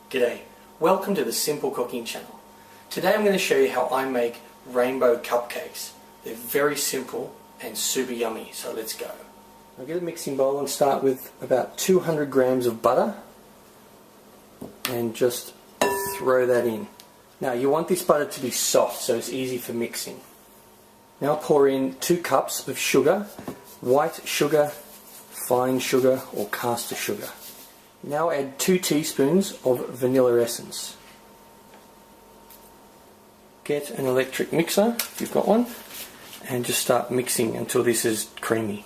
G'day, welcome to the Simple Cooking channel. Today I'm going to show you how I make rainbow cupcakes. They're very simple and super yummy, so let's go. I'll get a mixing bowl and start with about 200 grams of butter and just throw that in. Now you want this butter to be soft so it's easy for mixing. Now pour in 2 cups of sugar, white sugar, fine sugar or caster sugar. Now add 2 teaspoons of vanilla essence. Get an electric mixer if you've got one and just start mixing until this is creamy.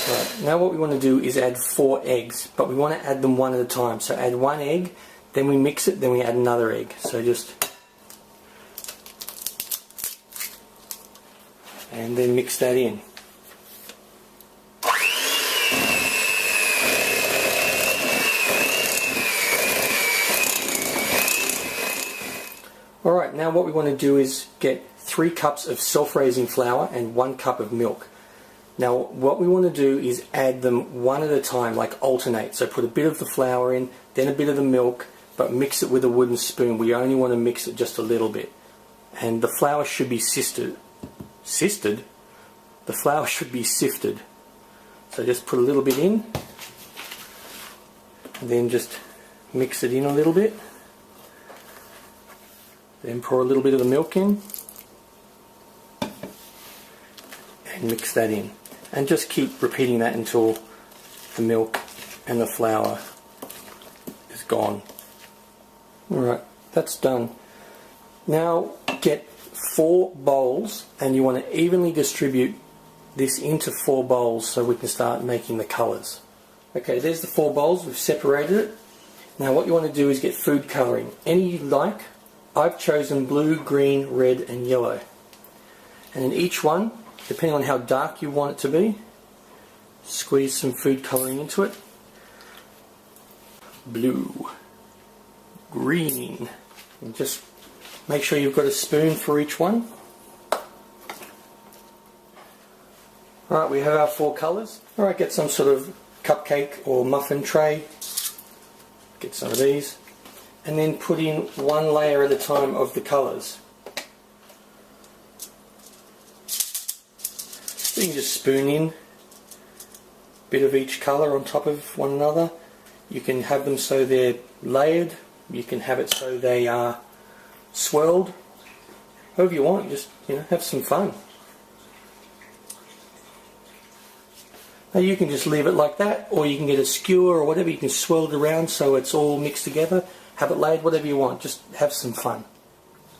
Right, now what we want to do is add 4 eggs, but we want to add them one at a time. So add 1 egg, then we mix it, then we add another egg. So just and then mix that in. Alright, now what we want to do is get 3 cups of self-raising flour and 1 cup of milk. Now what we want to do is add them one at a time, like alternate. So put a bit of the flour in, then a bit of the milk, but mix it with a wooden spoon. We only want to mix it just a little bit. And the flour should be sifted. The flour should be sifted. So just put a little bit in, and then just mix it in a little bit. Then pour a little bit of the milk in, and mix that in. And just keep repeating that until the milk and the flour is gone. Alright, that's done. Now get 4 bowls and you want to evenly distribute this into 4 bowls so we can start making the colours. Okay, there's the 4 bowls, we've separated it. Now what you want to do is get food colouring. Any you like. I've chosen blue, green, red and yellow. And in each one, depending on how dark you want it to be, squeeze some food colouring into it. Blue, green, and just make sure you've got a spoon for each one. Alright, we have our 4 colours. Alright, get some sort of cupcake or muffin tray. Get some of these. And then put in 1 layer at a time of the colours. So you can just spoon in a bit of each colour on top of one another. You can have them so they're layered. You can have it so they are swirled. However you want, just have some fun. Now you can just leave it like that, or you can get a skewer or whatever, you can swirl it around so it's all mixed together, have it laid, whatever you want, just have some fun.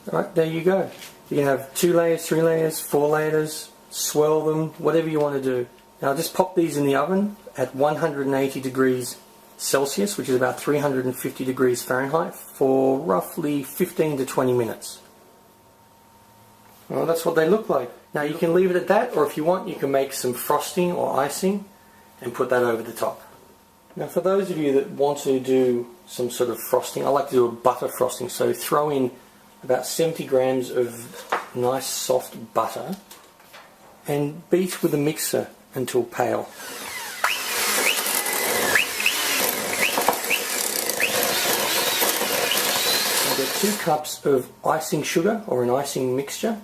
Alright, there you go. You can have 2 layers, 3 layers, 4 layers, swirl them, whatever you want to do. Now just pop these in the oven at 180 degrees Celsius, which is about 350 degrees Fahrenheit, for roughly 15 to 20 minutes. Well, that's what they look like. Now you can leave it at that, or if you want you can make some frosting or icing and put that over the top. Now for those of you that want to do some sort of frosting, I like to do a butter frosting, so throw in about 70 grams of nice soft butter and beat with a mixer until pale. And get 2 cups of icing sugar or an icing mixture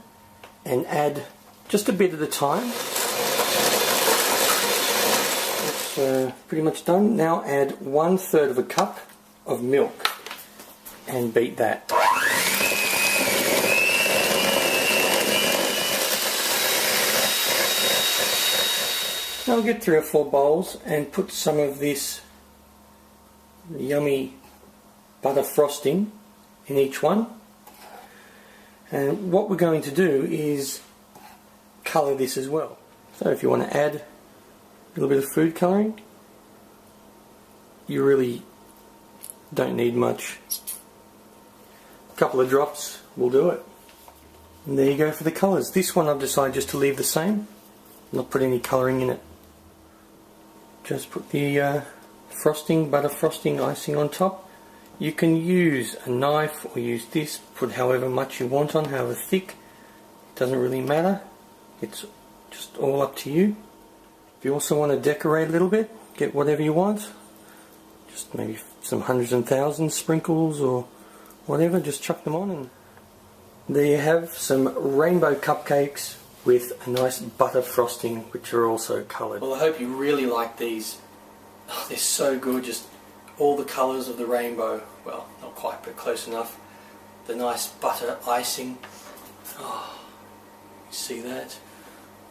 and add just a bit at a time. It's pretty much done. Now add 1/3 of a cup of milk and beat that. Now I'll get 3 or 4 bowls and put some of this yummy butter frosting in each one. And what we're going to do is colour this as well. So if you want to add a little bit of food colouring, you really don't need much. A couple of drops will do it. And there you go for the colours. This one I've decided just to leave the same, not put any colouring in it. Just put the frosting, butter frosting, icing on top. You can use a knife or use this, put however much you want on, however thick, it doesn't really matter. It's just all up to you. If you also want to decorate a little bit, get whatever you want. Just maybe some hundreds and thousands sprinkles or whatever, just chuck them on. And there you have some rainbow cupcakes with a nice butter frosting, which are also coloured. Well, I hope you really like these. Oh, they're so good, just all the colours of the rainbow. Well, not quite, but close enough. The nice butter icing. Oh, you see that?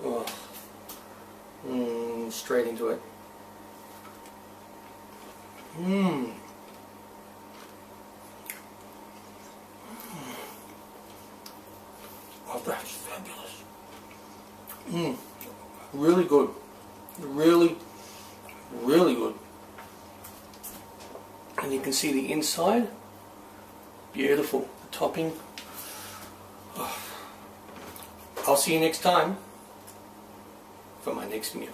Oh, straight into it. Oh, that's fabulous. Really good. Really, really good. And you can see the inside. Beautiful. The topping. Oh. I'll see you next time for my next meal.